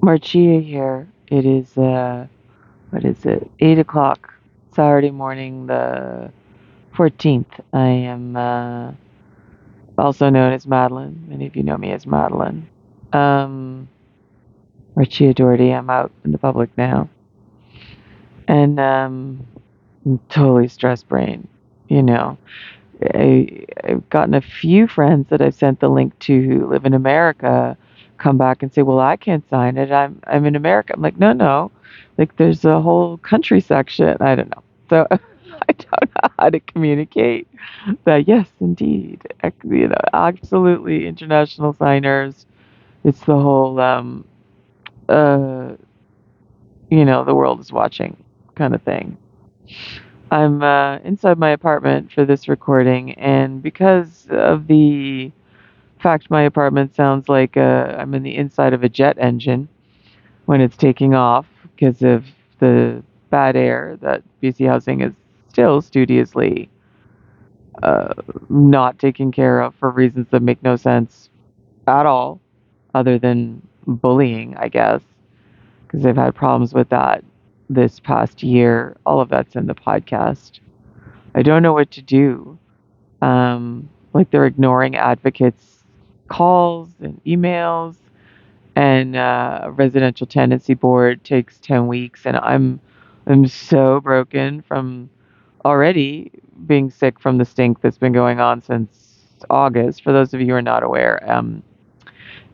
Marcia here. It is, what is it? 8 o'clock, Saturday morning, the 14th. I am also known as Madeline. Many of you know me as Madeline. Um, Marcia Doherty. I'm out in the public now. And I'm totally stress brain. You know, I've gotten a few friends that I've sent the link to who live in America come back and say, "Well, I can't sign it. I'm in America." I'm like, "No, no. Like there's a whole country section." I don't know. So I don't know how to communicate that. Yes, indeed. Absolutely international signers. It's the whole uh the world is watching kind of thing. I'm inside my apartment for this recording, and because of the fact my apartment sounds like I'm in the inside of a jet engine when it's taking off because of the bad air that BC Housing is still studiously uh, not taking care of for reasons that make no sense at all, other than bullying, I guess, because they've had problems with that this past year. All of that's in the podcast. I don't know what to do. Like they're ignoring advocates' calls and emails, and residential tenancy board takes 10 weeks, and I'm so broken from already being sick from the stink that's been going on since August. For those of you who are not aware,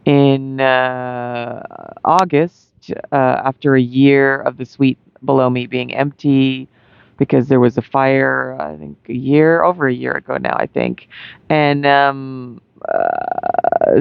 in August, after a year of the suite below me being empty because there was a fire, I think over a year ago now, I think. And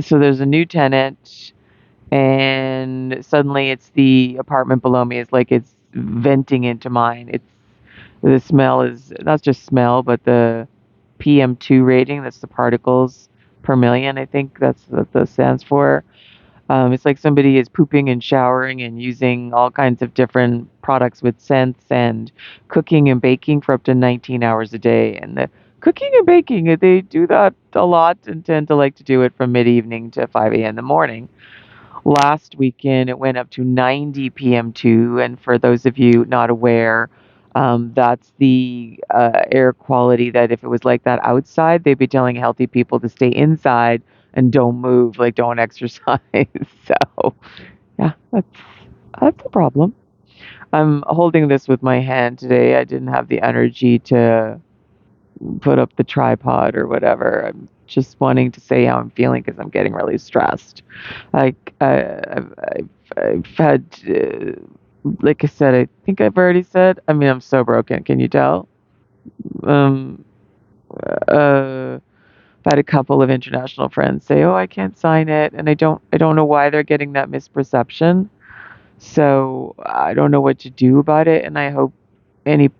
so there's a new tenant, and suddenly it's the apartment below me is like it's venting into mine. The smell is not just smell, but the PM2 rating, that's the particles per million, I think that's what that stands for. It's like somebody is pooping and showering and using all kinds of different products with scents and cooking and baking for up to 19 hours a day. And the cooking and baking, they do that a lot and tend to like to do it from mid evening to 5 a.m. in the morning. Last weekend, it went up to 90 PM2. And for those of you not aware, that's the air quality that if it was like that outside, they'd be telling healthy people to stay inside and don't move, like don't exercise. So, yeah, that's a problem. I'm holding this with my hand today. I didn't have the energy to put up the tripod or whatever. I'm just wanting to say how I'm feeling because I'm getting really stressed. Like I've had, like I said, I think I've already said. I mean, I'm so broken. Can you tell? Um, I've had a couple of international friends say, "Oh, I can't sign it," and I don't know why they're getting that misperception. So I don't know what to do about it, and I hope any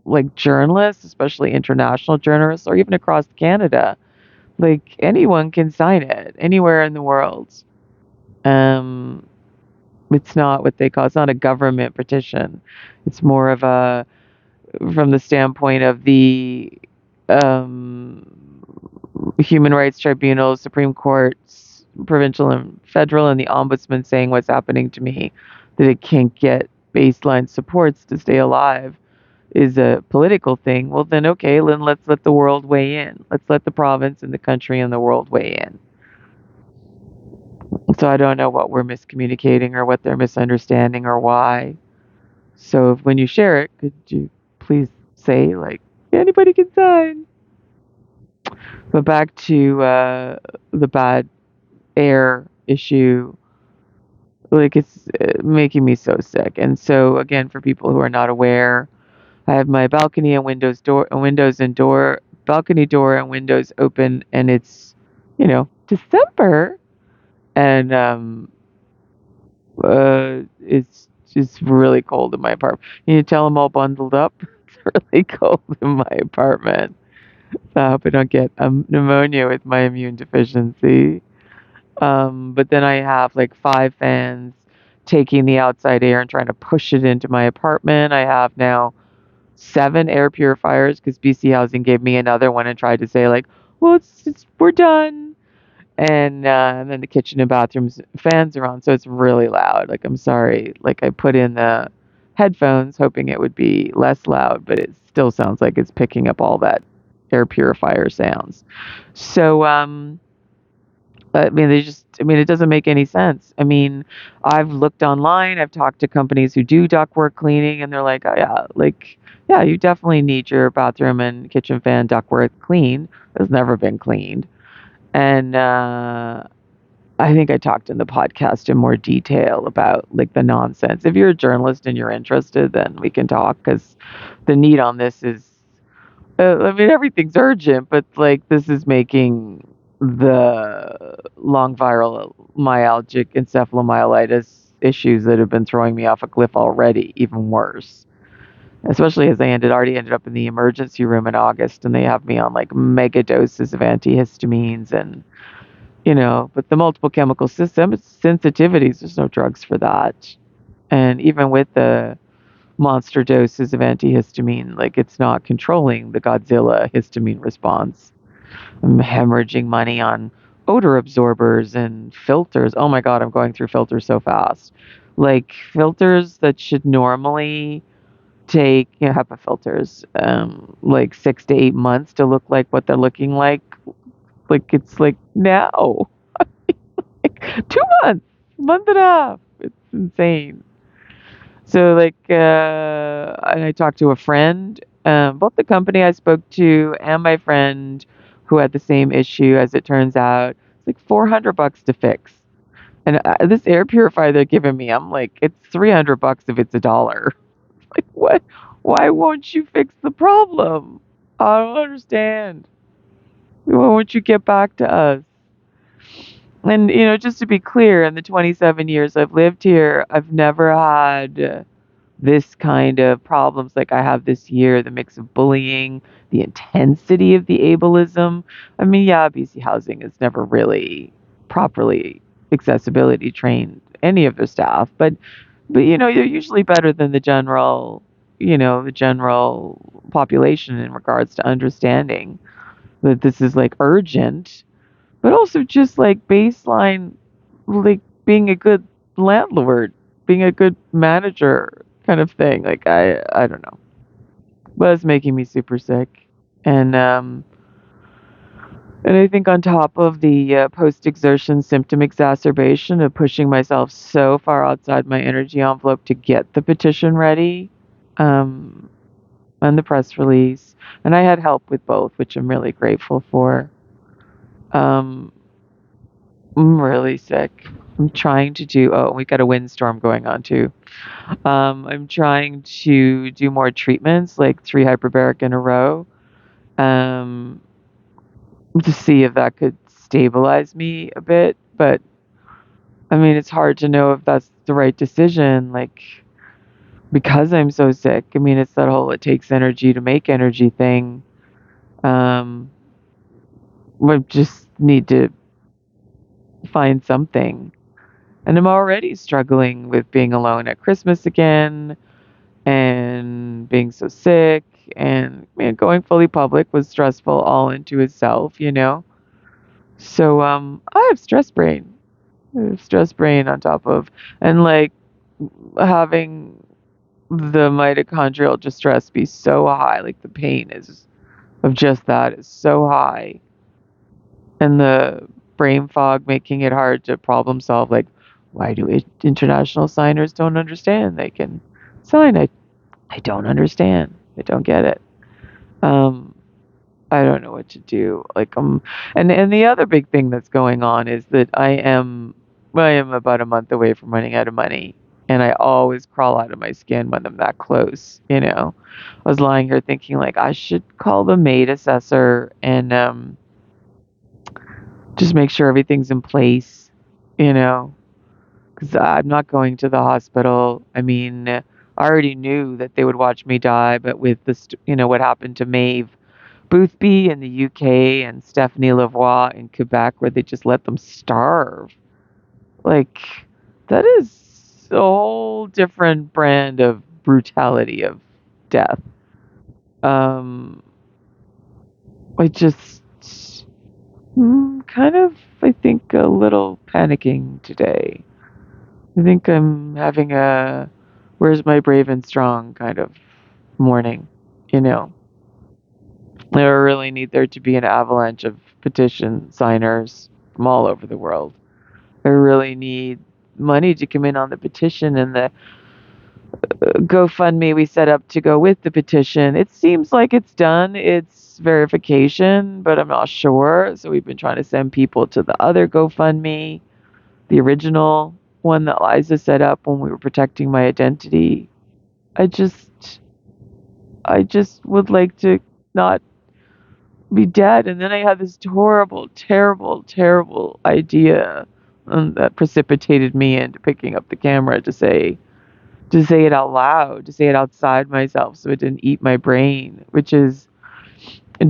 like journalists, especially international journalists, or even across Canada, like anyone can sign it anywhere in the world. Um, it's not what they call it's not a government petition. It's more of a from the standpoint of the um, human rights tribunals, Supreme Courts, provincial and federal, and the ombudsman saying what's happening to me, that it can't get baseline supports to stay alive is a political thing. Well, then, okay, then let's let the world weigh in. Let's let the province and the country and the world weigh in. So I don't know what we're miscommunicating or what they're misunderstanding or why. So if, when you share it, could you please say, like, anybody can sign? But back to the bad air issue. Like, it's making me so sick. And so, again, for people who are not aware, I have my balcony and windows and door, balcony door and windows open, and it's, December, and it's just really cold in my apartment. You tell I'm all bundled up. It's really cold in my apartment. So I hope I don't get pneumonia with my immune deficiency. But then I have like 5 fans taking the outside air and trying to push it into my apartment. I have now 7 air purifiers because BC Housing gave me another one and tried to say like, well, we're done. And then the kitchen and bathrooms fans are on, so it's really loud. Like, I'm sorry. Like, I put in the headphones hoping it would be less loud, but it still sounds like it's picking up all that air purifier sounds. So, I mean, it doesn't make any sense. I mean, I've looked online, I've talked to companies who do ductwork cleaning, and they're like, oh, yeah, like, yeah, you definitely need your bathroom and kitchen fan ductwork cleaned. It's never been cleaned. And I think I talked in the podcast in more detail about like the nonsense. If you're a journalist and you're interested, then we can talk because the need on this is, I mean, everything's urgent, but like this is making the long viral myalgic encephalomyelitis issues that have been throwing me off a cliff already even worse. Especially as already ended up in the emergency room in August, and they have me on like mega doses of antihistamines and but the multiple chemical system, it's sensitivities. There's no drugs for that. And even with the monster doses of antihistamine, like it's not controlling the Godzilla histamine response. I'm hemorrhaging money on odor absorbers and filters. Oh my God, I'm going through filters so fast. Like filters that should normally take, HEPA filters, like 6 to 8 months to look like what they're looking like. Like it's like now. 2 months, month and a half. It's insane. So and I talked to a friend, both the company I spoke to and my friend who had the same issue. As it turns out, it's like $400 to fix. And this air purifier they're giving me, I'm like, it's $300 if it's $1. Like, what? Why won't you fix the problem? I don't understand. Why won't you get back to us? And, just to be clear, in the 27 years I've lived here, I've never had this kind of problems like I have this year, the mix of bullying, the intensity of the ableism. I mean, yeah, BC Housing has never really properly accessibility trained any of their staff, but they're usually better than the general population in regards to understanding that this is like urgent, but also just like baseline, like being a good landlord, being a good manager kind of thing. Like I don't know, but it's making me super sick. And um and I think on top of the post exertion symptom exacerbation of pushing myself so far outside my energy envelope to get the petition ready, um and the press release, and I had help with both, which I'm really grateful for. um I'm really sick. I'm trying to do, oh, we got a windstorm going on too. I'm trying to do more treatments, like 3 hyperbaric in a row, um, to see if that could stabilize me a bit. But I mean, it's hard to know if that's the right decision, like, because I'm so sick. I mean, it's that whole it takes energy to make energy thing. Um, we just need to find something. And I'm already struggling with being alone at Christmas again and being so sick. And man, going fully public was stressful all into itself. So I have stress brain. I have stress brain on top of, and like having the mitochondrial distress be so high, like the pain is of just that is so high, and the brain fog making it hard to problem solve. Like, why do international signers don't understand? They can sign. I don't understand. I don't get it. Um, I don't know what to do. Like, and the other big thing that's going on is that I am about a month away from running out of money, and I always crawl out of my skin when I'm that close. I was lying here thinking like I should call the maid assessor and just make sure everything's in place. You know, because I'm not going to the hospital. I mean, I already knew that they would watch me die, but with what happened to Maeve Boothby in the UK and Stephanie Lavoie in Quebec, where they just let them starve. Like, that is a whole different brand of brutality of death. Um, I just, Kind of, I think, a little panicking today. I think I'm having a where's my brave and strong kind of morning, you know. I really need there to be an avalanche of petition signers from all over the world. I really need money to come in on the petition and the GoFundMe we set up to go with the petition. It seems like it's done. It's verification, but I'm not sure. So we've been trying to send people to the other GoFundMe, the original one that Liza set up when we were protecting my identity. I just I just would like to not be dead. And then I had this horrible, terrible, terrible idea that precipitated me into picking up the camera to say it out loud, to say it outside myself so it didn't eat my brain, which is,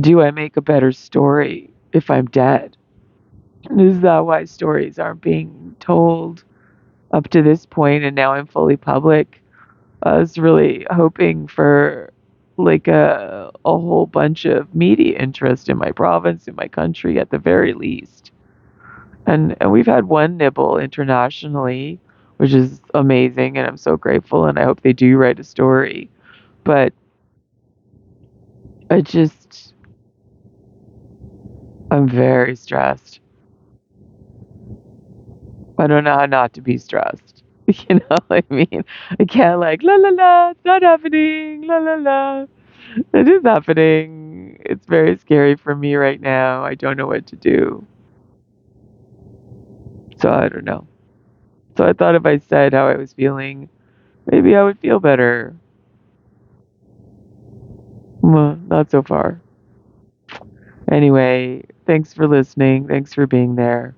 do I make a better story if I'm dead? Is that why stories aren't being told up to this point and now I'm fully public? I was really hoping for like a whole bunch of media interest in my province, in my country at the very least. And we've had one nibble internationally, which is amazing and I'm so grateful and I hope they do write a story. But I just I'm very stressed. I don't know how not to be stressed. You know what I mean? I can't like la la la, it's not happening, la la la. It is happening. It's very scary for me right now. I don't know what to do. So I don't know. So I thought if I said how I was feeling, maybe I would feel better. Not so far. Anyway, thanks for listening. Thanks for being there.